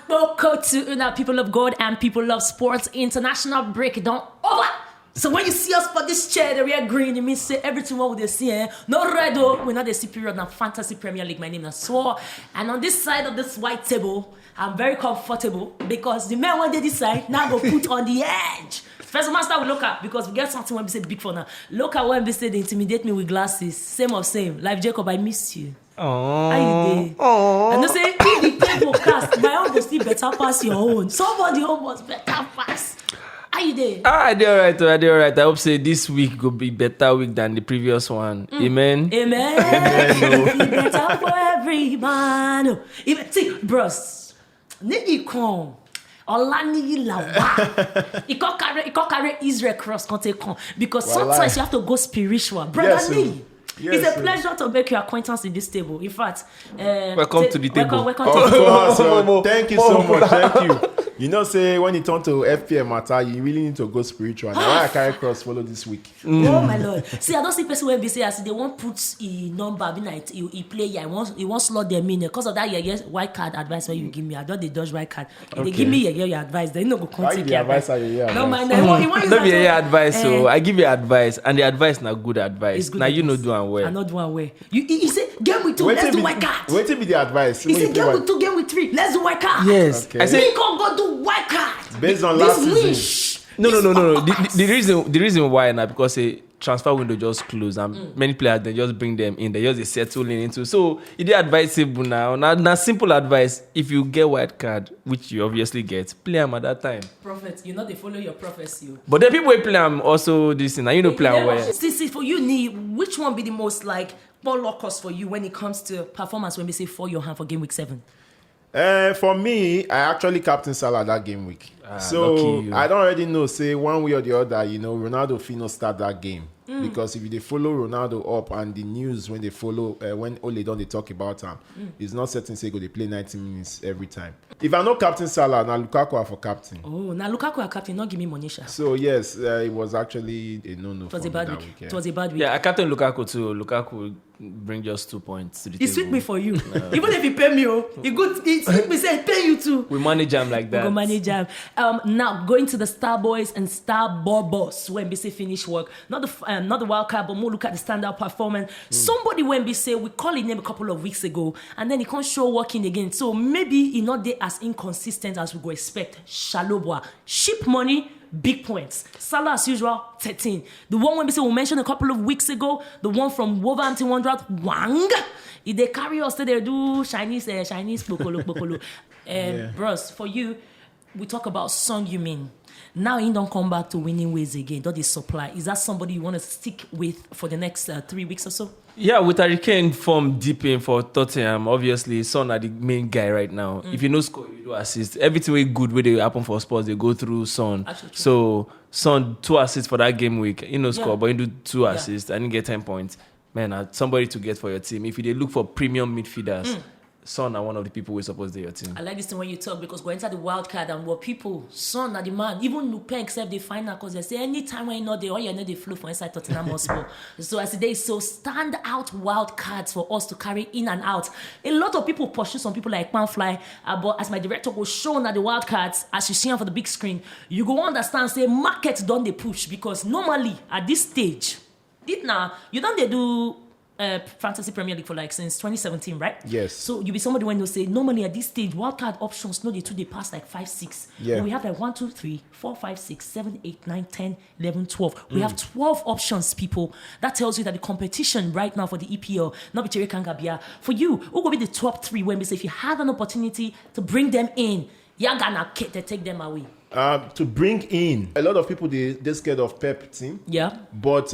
Welcome to people of God and people of sports international breakdown over. So when you see us for this chair, we are green. It means say everything what they see. No red though. We're not the superior now. Fantasy Premier League. My name is Swore. And on this side of this white table, I'm very comfortable because the men when they decide now go put on the edge. First master we look at because we get something when we say big for now. Look at when we say they intimidate me with glasses. Same of same. Like Jacob, I miss you. Oh. How you dey? And they say if the table cast, my own will still better pass your own. Somebody almost better pass. How you dey? I did alright. I hope say this week will be better week than the previous one. Amen. Amen. Be better for every man. Even see, bros. Niyi come. Niyi lawa. He can't carry Israel cross can't take on because sometimes you have to go spiritual. Brother Niyi. Yes, it's a pleasure to make your acquaintance in this table. In fact, welcome to the table. Welcome to the table. Thank you so much. Thank you. You know, say when you turn to FPM matter, you really need to go spiritual. Now why I carry cross follow this week. Oh my lord! See, I don't see person when they say as they won't put a number, be like he play. Yeah, he won't slot them in because of that. Yes, white card advice when you give me. I don't they dodge white card. If they give me your advice, they no go contact your advice. No man, he want don't be your advice. So I give you advice, and the advice now good advice. Now you know do and well. I not do and well. You say game with 2, let's do white card. Wait till be the advice. He said game with 2, game with 3, let's do white card. Yes, okay. I say we can go do white card based on last season. No. The reason why now because a transfer window just closed and many players they just bring them in. They just settle into. So it is advisable now. Now simple advice. If you get white card, which you obviously get, play them at that time. Prophet, you know they follow your prophecy. But the people who play them also this thing. Now you know play them well. See for you, Niyi, which one be the most like ball lockers for you when it comes to performance when we say for your hand for game week 7? For me, I actually captain Salah that game week. So I don't already know, say one way or the other, you know, Ronaldo Fino start that game. Because if they follow Ronaldo up and the news when they follow, when Ole don't they talk about him, it's not certain say go they play 90 minutes every time. If I know captain Salah, now Lukaku are for captain. Oh, now Lukaku are captain, not give me Monisha. So yes, it was actually a no-no. It was a bad week. It was a bad week. Yeah, I captain Lukaku too. Lukaku bring just 2 points to the table. He sweet me for you. Even if he pay me, he sweet me say pay you too. We manage him like that. We go manage him. Now going to the Star Boys and Star Boss when we say finish work. Not the wild card, but more look at the standout performance. Somebody when we say we call his name a couple of weeks ago, and then he can't show working again. So maybe he not there as inconsistent as we go expect. Shalobwa, cheap money. Big points. Salah as usual, 13. The one when we say we mentioned a couple of weeks ago, the one from Wolverhampton Wanderers, Wang. If they carry us to they do Chinese bokolo. Bros, for you, we talk about Son Heung-min. Now he don't come back to winning ways again. Don't they supply? Is that somebody you want to stick with for the next 3 weeks or so? Yeah, with Harry Kane form deep in for Tottenham, obviously Son are the main guy right now. If you know score, you do assist. Everything will good where they happen for sports, they go through Son. So Son 2 assists for that game week. You know score, but you do 2 assists and you get 10 points. Man, somebody to get for your team. If you look for premium midfielders, Son are one of the people who support your team. I like this thing when you talk because go enter the wild card and what people, Son are the man. Even Lupin except they find out because they say anytime when you know they all you know they flow for inside Tottenham Hotspur. So as today, so stand out wild cards for us to carry in and out. A lot of people pursue some people like Panfly, but as my director was shown at the wild cards, as you see them for the big screen, you go understand say market don't they push because normally at this stage, you don't they do. Fantasy Premier League for like since 2017, right? Yes. So you be somebody when you say normally at this stage wildcard options no they pass like 5, 6. Yeah. But we have like 1, 2, 3, 4, 5, 6, 7, 8, 9, 10, 11, 12. We have 12 options, people. That tells you that the competition right now for the EPL, not Bichiri Kangabia, for you, who will be the top 3 when we say if you have an opportunity to bring them in, you're gonna take them away. To bring in a lot of people, they're scared of Pep team. Yeah. But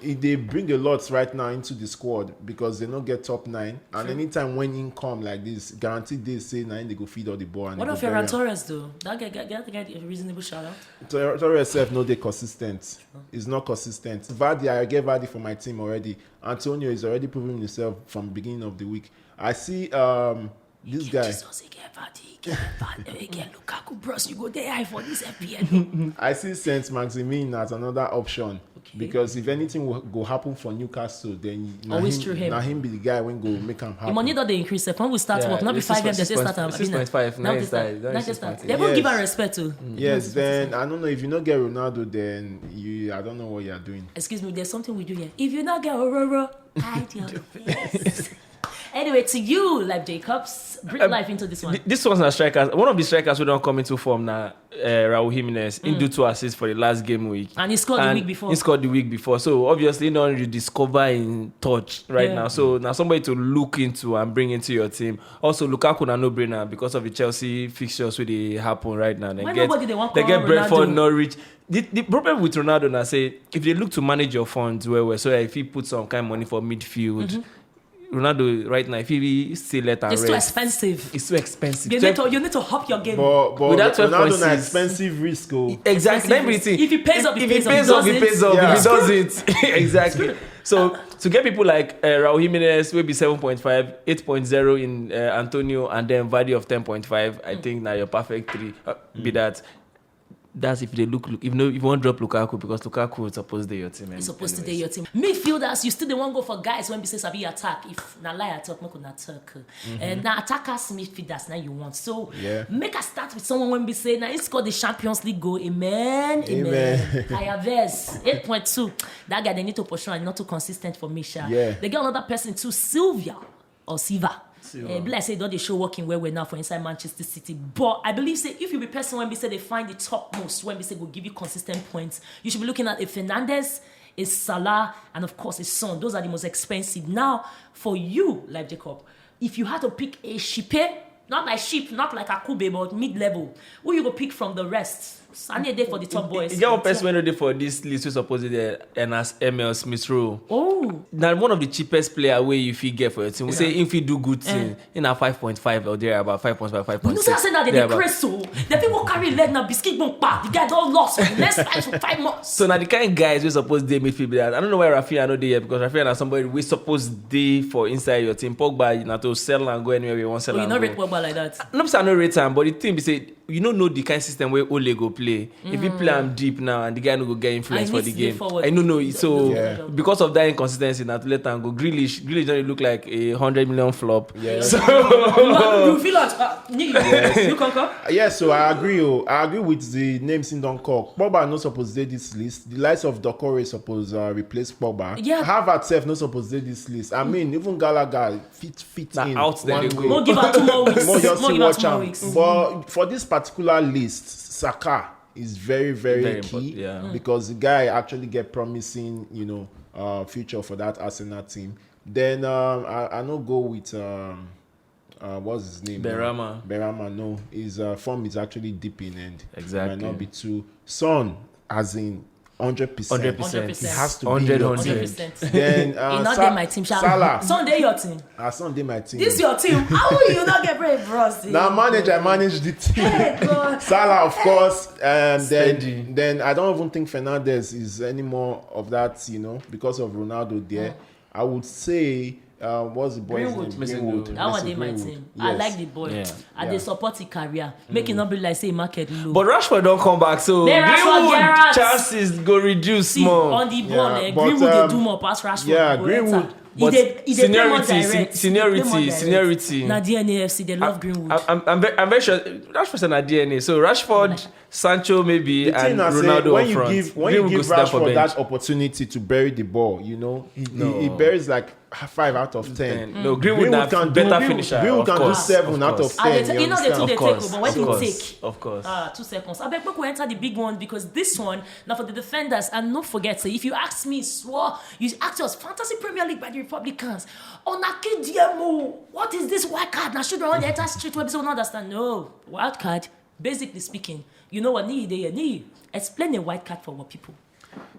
if they bring a lot right now into the squad because they don't get top 9, and anytime when in come like this, guaranteed they say 9 they go feed all the ball. And what of Ferran Torres though? That get a reasonable shout out. Torres self no they consistent. It's not consistent. Vardy, I get Vardy for my team already. Antonio is already proving himself from the beginning of the week. I see this guy. Jesus, he get Lukaku, bros, you go there high for this FPL. I see Saint Maximin as another option. Because if anything will go happen for Newcastle, then always through him. Now him be the guy when go make him happen. The money that they increase, when we start work, not be 5 games, they start 6.5. Now they start. They won't give her respect to. Yes, then I don't know if you not get Ronaldo, then I don't know what you are doing. Excuse me, there's something we do here. If you not get Aurora, hide your face. Anyway, to you, like Jacobs, bring life into this one. This one's a striker. One of the strikers who don't come into form now, Raul Jimenez, he do 2 assists for the last game week. And he scored the week before. He scored the week before. So obviously, you don't rediscover in touch right now. So now somebody to look into and bring into your team. Also, Lukaku na no-brainer because of the Chelsea fixtures where they happen right now. They get Brentford, Norwich. The problem with Ronaldo now say if they look to manage your funds well, so if he put some kind of money for midfield. Ronaldo right now, if he still let and it's too expensive. It's too expensive. You need to hop your game. But Ronaldo is expensive risk. Exactly. Everything. If he pays up, he pays up. If he doesn't, exactly. So to get people like Raul Jimenez, will be 7.5, 8.0 in Antonio, and then value of 10.5. I think now your perfect 3 be that. That's if they look if you want to drop Lukaku because Lukaku is supposed to be your team. He's supposed to be your team. Midfielders, you still the one go for guys when we say sabi attack. If na lie attack, make una attack. And now attackers, midfielders, now you want. So make us start with someone when we say now he scored the Champions League goal. Amen. Ayaves 8.2. That guy they need to pursue and not too consistent for me. They get another person too, Silva. Bless say don't they show working where we're now for inside Manchester City. But I believe say if you be person when we say they find the top most, when we say will give you consistent points, you should be looking at a Fernandes, a Salah, and of course a Son. Those are the most expensive. Now for you, like Jacob, if you had to pick a Shipe, not like sheep, not like Akube, but mid-level, who you go pick from the rest? Sunday day for the top boys. You get one person when they for this list who's supposed to be and as ML Smith Rowe. Oh. Now one of the cheapest player way you feel get for your team. We say if you do good thing, in a 5.5 or there about 5.5, 5.6. You know what I'm saying that they crazy so the people carry leg now biscuit bone back. The guy don't lost for the next 5 months. So now the kind of guys we supposed they midfield that. I don't know why Rafinha not there yet because Rafinha is somebody we supposed they for inside your team. Pogba you know to sell and go anywhere we want sell and go. You not rate Pogba like that. No, I no rate him, but the thing be say you don't know the kind of system where Ole go play. If you play him deep now and the guy no go get influence for the game. I don't know. So because of that inconsistency, now to let him go. Grealish don't look like a 100 million flop. Yeah. So you feel like you concur? Yes, so I agree. I agree with the names in Dunkirk. Pogba not supposed to do this list. The likes of Dokore supposed replace Pogba. Yeah. Harvard self not supposed to do this list. I mean, even Gallagher fit in. Out there they go. More give her 2 more weeks. More just to watch him. Weeks. But for this particular list, Saka is very, very key because the guy actually get promising, future for that Arsenal team. Then I no go with what's his name? Berama. No, his form is actually dipping and might not be too. Son, as in 100%. He has to 100%. Then not get my team. Salah. Sunday your team. Sunday my team. This your team. How will you not get brave, bros? Now I manage the team. Salah, of course. Then I don't even think Fernandes is any more of that, because of Ronaldo there. I would say what's the boy's name? Greenwood. That one dey my team. Yes. I like the boy. And they support his career. Make it not be like say market low. But Rashford don't come back, so Greenwood chances go reduce more. On the ball, Greenwood they do more pass Rashford. Yeah, Greenwood. But seniority. Na DNA FC, they love Greenwood. I'm very sure Rashford's na DNA. So Rashford, Sancho maybe, and Ronaldo when up front. When you give Rashford that opportunity to bury the ball, he buries like 5 out of 10. No, Greenwood can better finisher. Greenwood can do 7 out of 10. The two they take, but when they take, of course, 2 seconds. I beg we enter the big one because this one now for the defenders, and don't forget, if you ask me, you ask us Fantasy Premier League by the Republikans. Onaki DMO, what is this wild card? Now should run the entire street where people don't understand. No, wild card. Basically speaking, you know what Niyi explain a wild card for what people.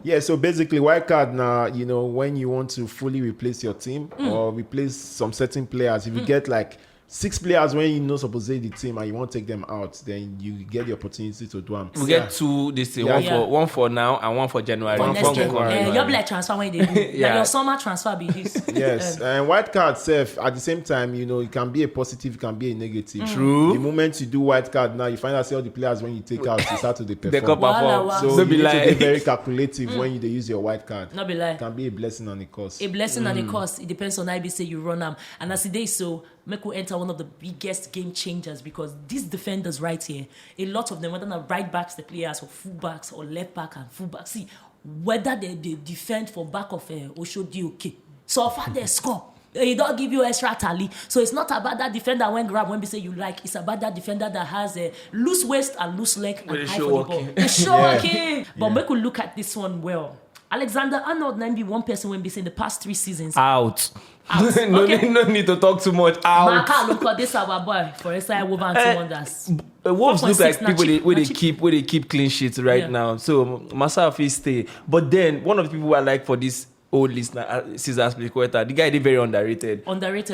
Yeah, so basically, wild card now, when you want to fully replace your team or replace some certain players, if you get like 6 players when you know supposed to the team and you want to take them out, then you get the opportunity to do them. We get 2 this year, one for now and one for January. For next year. You'll be like transfer when they do. Like your summer transfer be this. Yes, and white card self at the same time, it can be a positive, it can be a negative. True. The moment you do white card now, you find out all the players when you take out, they start to perform. They perform. So you need to be very calculative when you use your white card. Not be lie. It can be a blessing and a curse. A blessing and a curse. It depends on how you say you run them. And as today, so make we enter one of the biggest game changers because these defenders right here, a lot of them, whether not right backs, the players, or full backs, or left back and full back, see whether they defend for back of Oshodi, okay. So far they score. He don't give you extra tally. So it's not about that defender when grab when we say you like. It's about that defender that has a loose waist and loose leg and high for the ball. It's shocking. But make we look at this one well. Alexander Arnold might be one person when we say in the past 3 seasons. Out. No need to talk too much. Out. Marka look at this our boy for inside Wolverhampton Wonders. Wolves look like people where they keep clean sheets now. So myself is stay. But then one of the people who I like for this old listener, Cesar Aspilicueta, the guy did very underrated.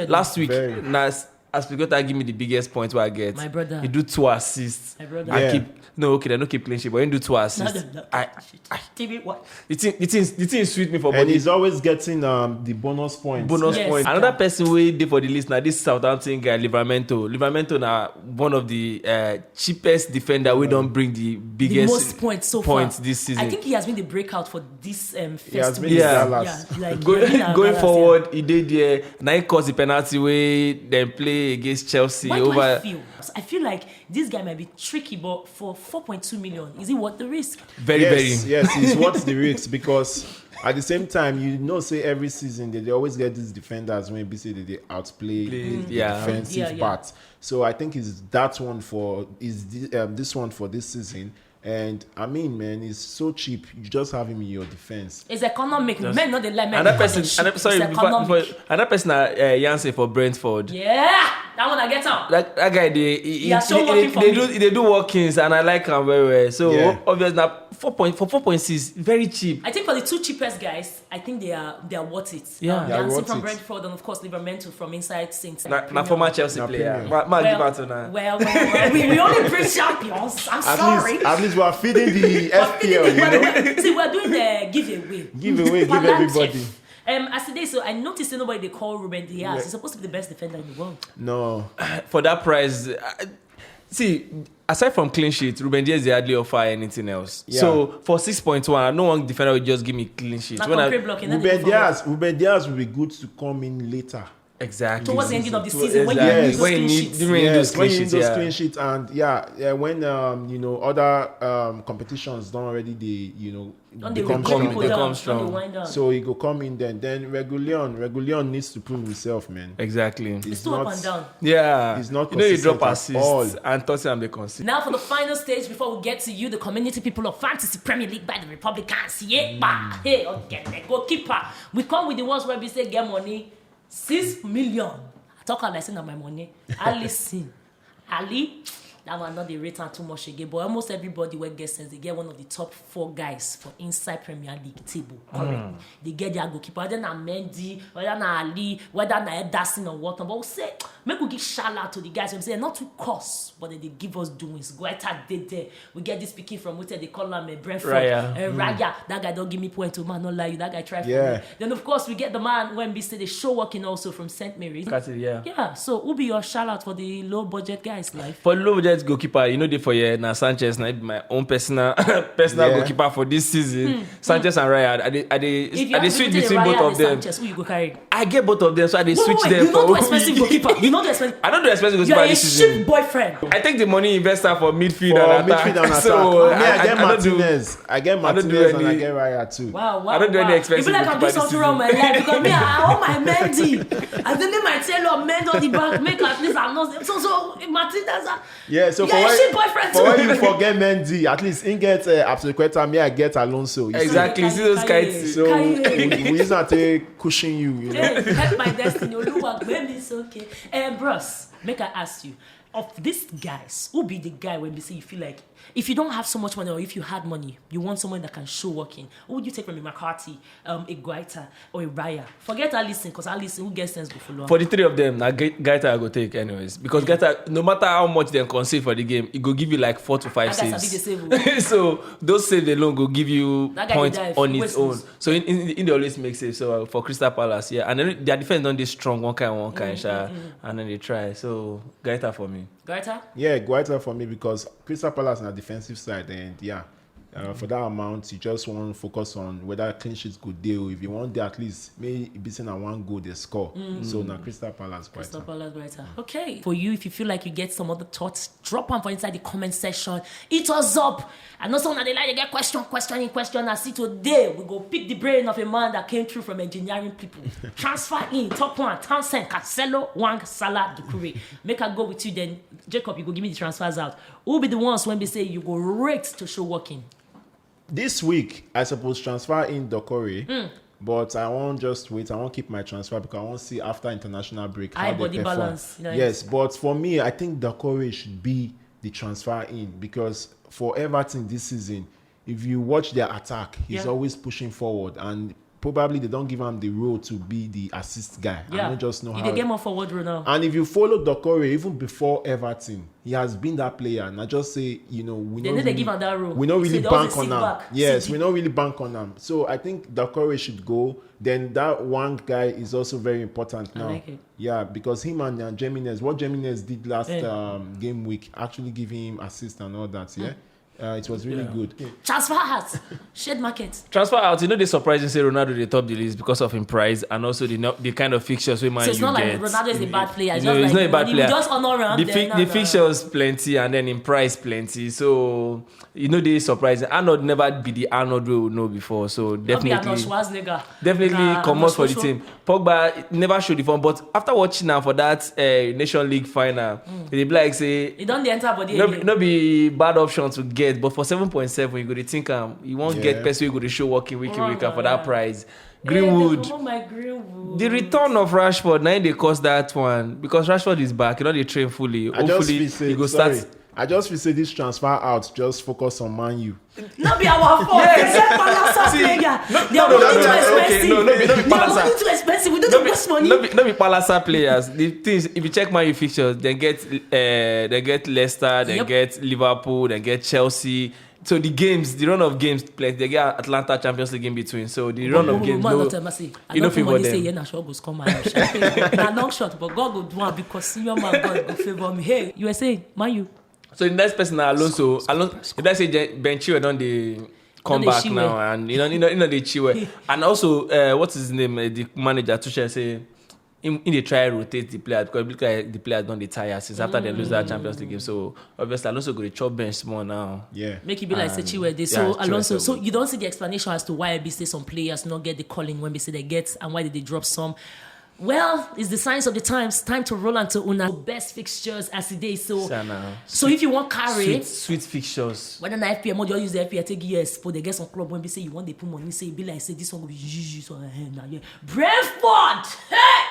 Last week, Aspilicueta give me the biggest point where I get. My brother. He do 2 assists. My brother. They don't keep clean sheet, but he do 2 assists. The thing sweet me for body. And he's always getting the bonus points. Points. Another person we did for the listener, this Southampton guy, Livramento now one of the cheapest defender. We don't bring the biggest most points so far this season. I think he has been the breakout for this first week. Going forward, he did there. Now he caused the penalty way. Then play against Chelsea. I feel like this guy might be tricky, but for 4.2 million, is it worth the risk? Very. Yes, it's worth the risk because at the same time, say every season they always get these defenders when they outplay the defensive part. So I think it's that one for this one for this season. And I mean, man, it's so cheap. You just have him in your defense. It's economic. Men not the like men. Another person, Janse for Brentford. Yeah, that one I get out. That guy, they do workings, and I like him very well. So obviously, now 4.6, very cheap. I think for the 2 cheapest guys, I think they are worth it. Yeah, Janse from Brentford, and of course Livramento from inside Saints. Now former Chelsea player. Well, we only bring champions. I'm sorry. At least we are feeding the FPL, See, we're doing the giveaway. Give everybody. As today, so I noticed nobody they call Ruben Diaz. He's supposed to be the best defender in the world. No. For that price, see, aside from clean sheet, Ruben Diaz they hardly offer anything else. Yeah. So for 6.1, no one defender will just give me clean sheet. Ruben Diaz will be good to come in later. Exactly. Towards the ending of the season, when you need those clean sheets, and when other competitions don't already become strong. So he go come in then Regulion needs to prove himself, man. Exactly. It's too up and down. Yeah. He's not you drop assists and Tottenham they concede. Now for the final stage before we get to you, the community people of Fantasy Premier League by the Republikans. Hey, okay, goalkeeper. We come with the ones where we say get money. 6 million. I talk about like my money. Ali, that one not the rate too much again, but almost everybody where gets sense, they get one of the top 4 guys for inside Premier League table. Correct. They get their goalkeeper, whether na Mendy, whether na Ali, whether na Ederson or what. But we'll say, make we give shout out to the guys. We say not too cost, but they give us doings. Go ahead, there. We get this speaking from what they call him Brentford. Raya. That guy don't give me point to man, not lie you. That guy try for me. Then of course we get the man when we say the show working also from St. Mary's. Yeah. So who be your shout out for the low budget guys like? For low budget goalkeeper, the for now Sanchez now be my own personal goalkeeper for this season. Sanchez and Raya, I they switch between both of them. Sanchez, who you go carry? I get both of them, so I switch them. You know the expensive goalkeeper. I don't do expensive goalkeeper this season. You're a shit boyfriend. I take the money investor for midfield and attack. So I get Martinez. I get Martinez and I get Raya too. Wow. I don't do any expensive goalkeeper. You feel like I'm doing something wrong with my life because me, I own my Mendy. I then my tailor mend on the back, make at least I'm not. So Martinez. Yeah. So for when you forget Mendy, at least in get Aspilicueta, me I get Alonso. Exactly. See those guys. So we use that to cushion you. Help my destiny. Maybe it's okay. Bros, make I ask you. of these guys, who be the guy when we say you feel like if you don't have so much money or if you had money, you want someone that can show working? Who would you take from a McCarthy, a Guaita, or a Raya? Forget Alisson, because Alisson, who gets sense go follow. For the three of them, Guaita I go take anyways. Because Guaita, no matter how much they concede for the game, it go give you like 4 to 5 saves. So those saves alone go give you points on its own. So in they always make saves. So for Crystal Palace, yeah. And then their defense don't they strong, one kind, and then they try. So Guaita for me. Guaita? Yeah, Guaita for me because Crystal Palace on the defensive side, and yeah, for that amount, you just want to focus on whether clean sheets could deal. If you want there at least maybe beating at one goal, they score. So now Crystal Palace, Guaita. Crystal Palace, Guaita. Okay. For you, if you feel like you get some other thoughts, drop them for inside the comment section. Hit us up. I know someone that they like to get question. I see today we go pick the brain of a man that came through from engineering people. Transfer in top one, Townsend, Cancelo, Wang, Salah, Doucouré. Make I go with you then, Jacob. You go give me the transfers out. Who will be the ones when they say you go rate to show working? This week, I suppose transfer in Doucouré, but I won't just wait. I won't keep my transfer because I want to see after international break how they perform. Balance. Yes, but for me, I think Doucouré should be the transfer in because for Everton this season, if you watch their attack, he's always pushing forward and probably they don't give him the role to be the assist guy. Yeah. I don't just know how. He get more forward role now. And if you follow Doucouré, even before Everton, he has been that player. And I just say, we don't really give him that role. We don't really bank on him. Yes, we don't really bank on him. So I think Doucouré should go. Then that one guy is also very important now. I like it. Yeah, because him and Jimenez, what Jimenez did last game week, actually giving him assist and all that. Yeah. It was really good. Transfer out, shed market. Transfer out, they surprising say Ronaldo they top the list because of him price and also the kind of fixtures we So it's not like Ronaldo is a bad player. It's it's not a bad player. Just honor him. The fixtures plenty and then in price plenty. So they surprising. Arnold never be the Arnold we would know before. So definitely come out for the team. Pogba never showed the form, but after watching now for that Nation League final, they be like say he don't enter body. No be bad option to get. But for 7.7, you go to think you won't get person you go to show working week in week for that price. Greenwood. Greenwood. The return of Rashford, now they cost that one because Rashford is back. They train fully. Hopefully, he go start. I just feel say this transfer out, just focus on Man U. Not be our fault. Yes. Too expensive. We don't waste money. Not be Palasa players. The things, if you check Man U fixtures, they get Leicester, they get Liverpool, they get Chelsea. So the run of games played, they get Atlanta Champions League in between. So the run of games, you know, favor them. Say, long shot, but God will do one because senior man God will favor me. Hey, USA, Man U. So the next person Alonso, if I say Ben Chilwell don't they come back now and they Chilwell. And also what's his name? The manager Tuchel say in they try to rotate the players because the players don't retire since after they lose that Champions League game. So obviously Alonso go to chop bench small now. Yeah. Make it be like Chilwell. So Alonso. So you don't see the explanation as to why I say some players not get the calling when we say they get and why did they drop some. Well, it's the signs of the times. Time to roll on to una best fixtures as the day. So if you want carry sweet fixtures. Whether na FPM or you use the FPM take years for they get some club when they say you want they put money, say be like say this one will be so Brentford. Hey!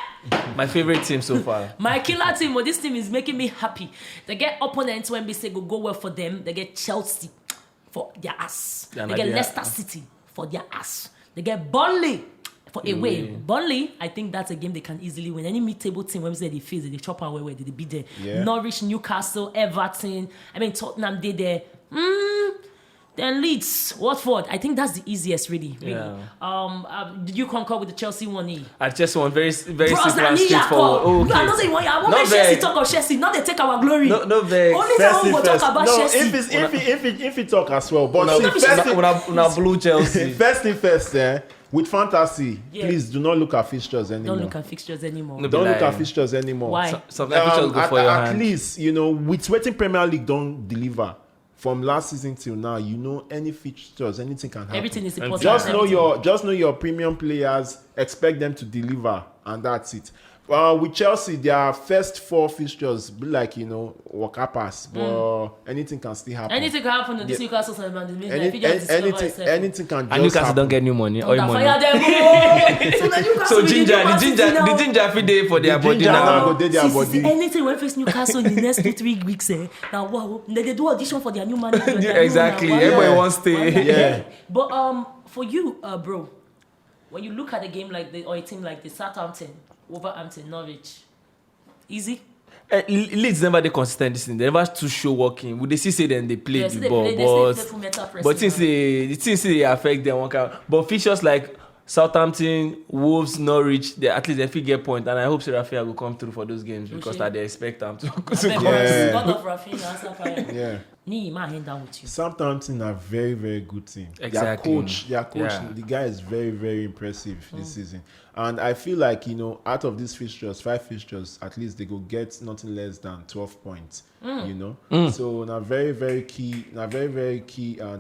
My favorite team so far. My killer team. Well, this team is making me happy. They get opponents when we say go well for them. They get Chelsea for their ass. They get Leicester City for their ass. They get Burnley for away. Burnley, I think that's a game they can easily win. Any mid-table team, when we say they face, they chop away where they be there. Yeah. Norwich, Newcastle, Everton. Tottenham, they there. Then Leeds, Watford. I think that's the easiest, really. Yeah. Did you concur with the Chelsea one? I just want very simple and straightforward. Okay. I don't say one. I want to Chelsea talk of Chelsea. Now they take our glory. No vex. Only time we will talk about Chelsea. If it talk as well, but see, blue Chelsea. First thing first, with fantasy, please do not look at fixtures anymore. Don't look at fixtures anymore. Don't look at fixtures anymore. Why? Sometimes fixtures go for your hand. At least, with waiting Premier League don't deliver. From last season till now, any fixtures, anything can happen. Everything is important. Just know your premium players, expect them to deliver, and that's it. With Chelsea, their first 4 fixtures be like, walk up pass, but anything can still happen. Anything can happen to this Newcastle side, man. Anything can just and Newcastle happen. don't get new money. Oil money. So the ginger fit dey for their body now. See, anything when face Newcastle in the next 2-3 weeks, now wow, they do audition for their new manager. Exactly. Everybody wants to stay. Yeah. But for you, bro, when you look at a game like or a team like the Southampton, Wolverhampton, Norwich, easy. Leeds never they consistent this thing. They never too show working. Would they see say then they play the ball, but since they affect them one kind. But features like Southampton, Wolves, Norwich, they at least they fit get point, and I hope Serafia will come through for those games because that they expect them to come. Yeah. Niyi, my hand down with you. Southampton are very, very good team. Exactly. Their coach, the guy is very, very impressive this season. And I feel like, out of these fixtures, 5 fixtures, at least they go get nothing less than 12 points. So na very, very key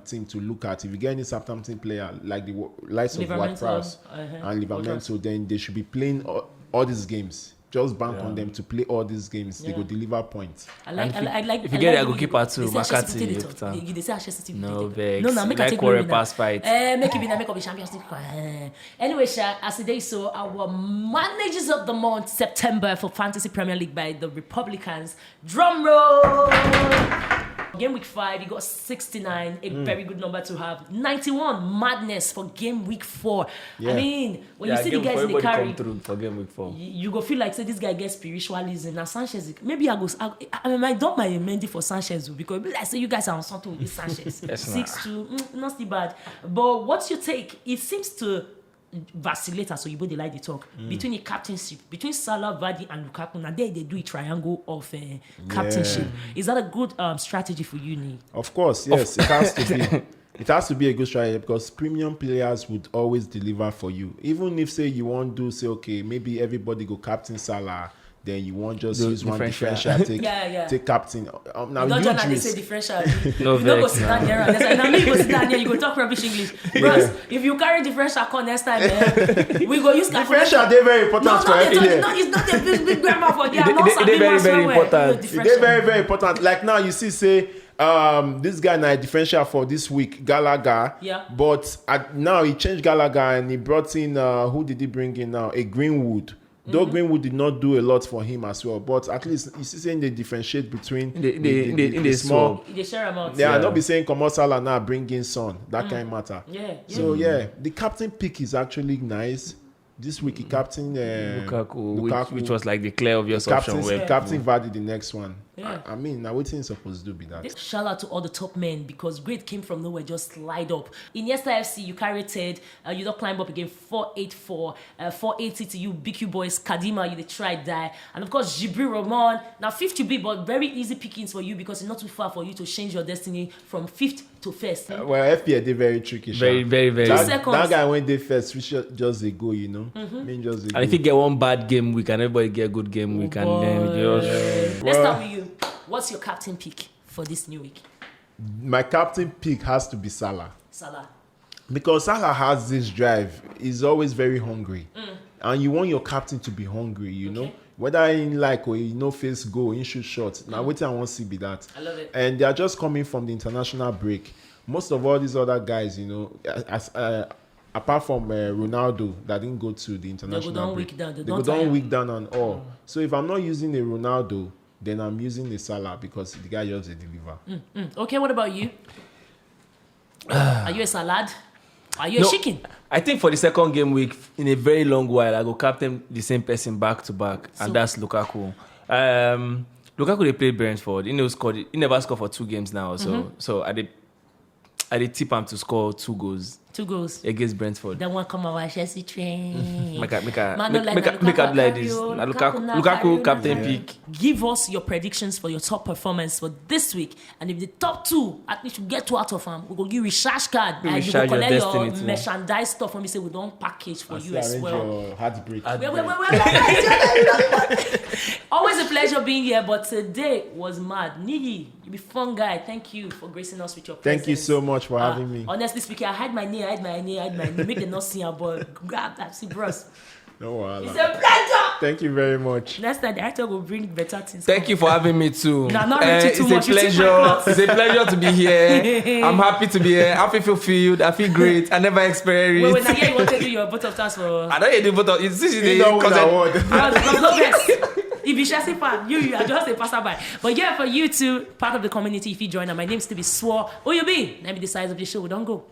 team to look at. If you get any Southampton player like the likes of Ward-Prowse and Livramento, then they should be playing all these games. Just bank on them to play all these games. They go deliver points. I like. If you get a goalkeeper too, McCarthy. They say Chelsea No vex. No, make like quarter past fight. Make up the Champions League. Anyway, as today, so our managers of the month September for Fantasy Premier League by the Republikans. Drum roll. Game week 5, you got 69, a very good number to have. 91, madness for game week 4. Yeah. I mean, when you see the guys in the carry, come through for game week 4. You go feel like say this guy gets spiritualism. Now Sanchez, maybe I don't mind Mendy for Sanchez because I say you guys are on something with this Sanchez. 6-2, not still bad. But what's your take? It seems to vacillate, so you both like the talk between the captainship between Salah, Vardy, and Lukaku. Now they do a triangle of captainship. Is that a good strategy for you, Niyi? Of course, yes. It has to be. It has to be a good strategy because premium players would always deliver for you. Even if say you want to say okay, maybe everybody go captain Salah. Then you won't just use one differential, take captain. Now you don't they say differential. You don't go sit down here. Now me go sit down here. You go talk rubbish English, bros. If you carry differential come next time, we go use differential. They're very important for everything. No, it's not a big grammar for them. They're very, very important. They're very, very important. Like now you see, say this guy now differential for this week, Gallagher. Yeah. But now he changed Gallagher and he brought in who did he bring in now? A Greenwood. Though Greenwood did not do a lot for him as well, but at least you see saying they differentiate between the small. They share amount. Yeah, not be saying come Salah now bring in Son. That kind of matter. Yeah. So the captain pick is actually nice. This week he captain Lukaku, which was like the clear obvious option. Captain Vardy the next one. Yeah. I mean, now what things supposed to do be that. Shout out to all the top men because great came from nowhere, just slide up. In Iniesta FC, you carried you don't climb up again 484, 480 to you, BQ boys, Kadima, you they tried that. And of course, Jibril Rahman, now 5th to be, but very easy pickings for you because it's not too far for you to change your destiny from 5th to 1st. Well, FPL they very tricky. Very. That guy went there first, which just a go, you know. And if you get one bad game week and everybody get a good game week, and then just let's start with you. What's your captain pick for this new week? My captain pick has to be Salah. Salah. Because Salah has this drive. He's always very hungry. And you want your captain to be hungry, you know? Whether in like or face goal, in shoot shots. Now, what I want to see be that. I love it. And they are just coming from the international break. Most of all these other guys, apart from Ronaldo that didn't go to the international break. They go down week down and all. So if I'm not using a Ronaldo, then I'm using the Salah because the guy just deliver. Okay, what about you? Are you a salad? Are you a chicken? I think for the second game week, in a very long while, I go captain the same person back to back, and that's Lukaku. Lukaku they played Brentford. He never scored for 2 games now. So I did tip him to score 2 goals. 2 goals against Brentford. That one come our Chelsea train. Make up like this. Lukaku captain pick. Give us your predictions for your top performance for this week, and if the top 2 at least you get 2 out of them, we go give recharge card and you go collect your merchandise stuff. When we say we don't package for you as well. Your heartbreak. Always a pleasure being here, but today was mad. Niyi, you be fun guy. Thank you for gracing us with your presence. Thank you so much for having me. Honestly speaking, I hide my knee. Make them not see our boy. Grab that, see, bros. No, it's a pleasure. Thank you very much. Next time, the actor will bring better things. Thank you for having me too. Nah, not really too much. It's a pleasure to be here. I'm happy to be here. I feel fulfilled. I feel great. I never experienced. Wait, now you want to do your both of us for... I don't hear the both of... This is the... award. If you Chelsea fan, you are just a passerby. But yeah, for you too, part of the community, if you join, and my name is to be Swore. Oh, you be? Let me the size of the show. Don't go.